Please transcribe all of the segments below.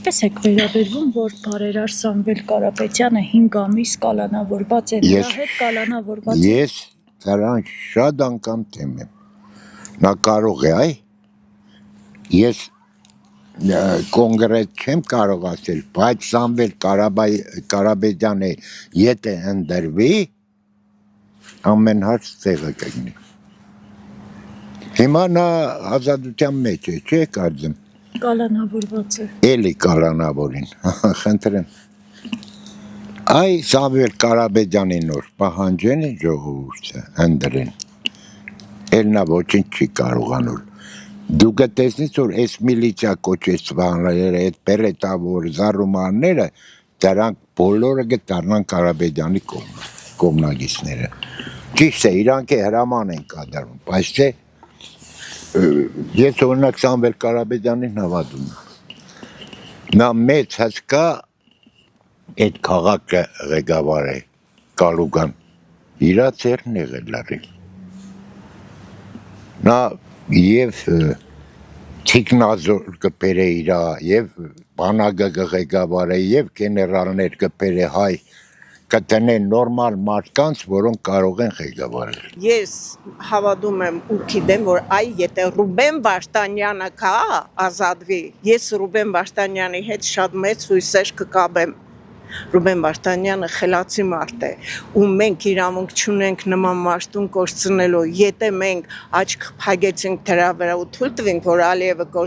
Ինչպես եք վերաբերվում, որ բարերար Սամվել Կարապետյանը 5 ամիս կալանավորված է, նրա հետ կալանավորված է։ Ես դրան շատ անգամ թեմ եմ։ Նա կարող է, ես կոնկրետ չեմ կարող ասել, բայց Սամվել Կարապետյանը եթե ընդրվի, ամեն հարց տեղը կգնի։ Հիմա նա ազատության մեջ է, չէ՞ կարծեմ։ Կալանավորված է։ Էլի կալանավորին, խնդրեմ։ Այ Սամվել Կարապետյանի նոր պահանջեն ժողովուրդը ընդրեն։ Էլ նա ոչինչ չի կարողանալ։ Դու կտեսնես, որ այս միլիցիա կոչեցվածները, այդ պերետավոր զառումանները, դրանք բոլորը կդառնան Կարապետյանի կողմնակիցները։ Ճիշտ է, իրանք հրաման են կատարում, բայց չէ, ես օրինակ Սամվել Կարապետյանին հավատում եմ։ Նա մեծ հսկա այդ քաղաքը ղեկավար է, Կալուգան, իրա ծերն եղել լրիվ։ Նա և թիկնազոր կպեր է իրա, և բանակը ղեկավար է, և գեներալներ կպեր է հայ, կտնեն նորմալ մարդկանց, որոնք կարող են ղեկավարել։ Ես հավատում եմ ու գիտեմ, որ եթե Ռուբեն Վարդանյանը կա ազատվի, ես Ռուբեն Վարդանյանի հետ շատ մեծ հույսեր կկապեմ։ Ռուբեն Վարդանյանը խելացի մարդ է, ու մենք իրավունք չունենք նման մարդուն կորցնելու, եթե մենք աչք փակեցինք դրա վրա ու թույլ տվենք, որ Ալիևը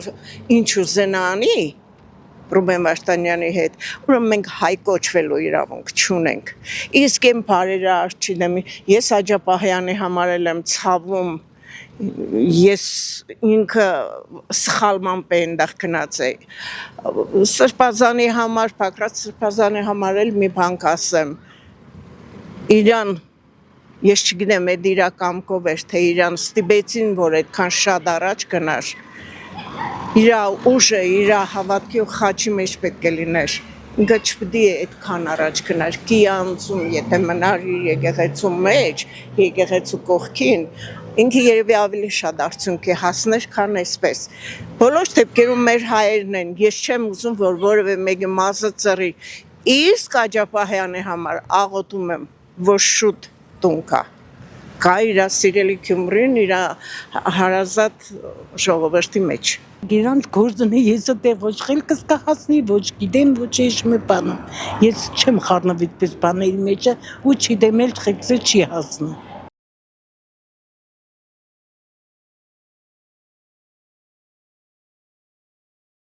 ինչ ուզենա անի Ռուբեն Վարդանյանի հետ, ուրեմն մենք հայ կոչվելու իրավունք չունենք։ Իսկ եմ բարերար, չգիտեմ, ես Աջապահյանի համար եմ ցավում, ես ինքը սխալմամբ է այնտեղ գնաց է։ Սրբազանի համար, Բագրատ Սրբազանի համար էլ մի բան կասեմ։ Իրան, ես չգիտեմ, այդ իրա կամքով էր, թե իրան ստիպեցին, որ այդքան շատ առաջ գնար։ Իրա ուժը, իրա հավատքի ու խաչի մեջ պետք է լիներ։ Ինքը չպետք է այդքան առաջ գնար, կիանցում, եթե մնար իր եկեղեցու մեջ, եկեղեցու կողքին, ինքը երևի ավելի շատ արդյունք է հասներ, քան այսպես։ Բոլոր դեպքերում մեր հայերն են, ես չեմ ուզում, որ որևէ մեկի մազը ծռի։ Իսկ Աջապահյանի համար աղոթում եմ, որ շուտ տուն կա իր սիրելի Գյումրին, իր հարազատ ժողովրդի մեջ։ Իրանց գործն է, ես այդտեղ ոչ խելքս կհասնի, ոչ գիտեմ, ոչ ինչ մի բան։ Ես չեմ խառնվի այդպես բաների մեջ ու չգիտեմ էլ խելքս չի հասնում։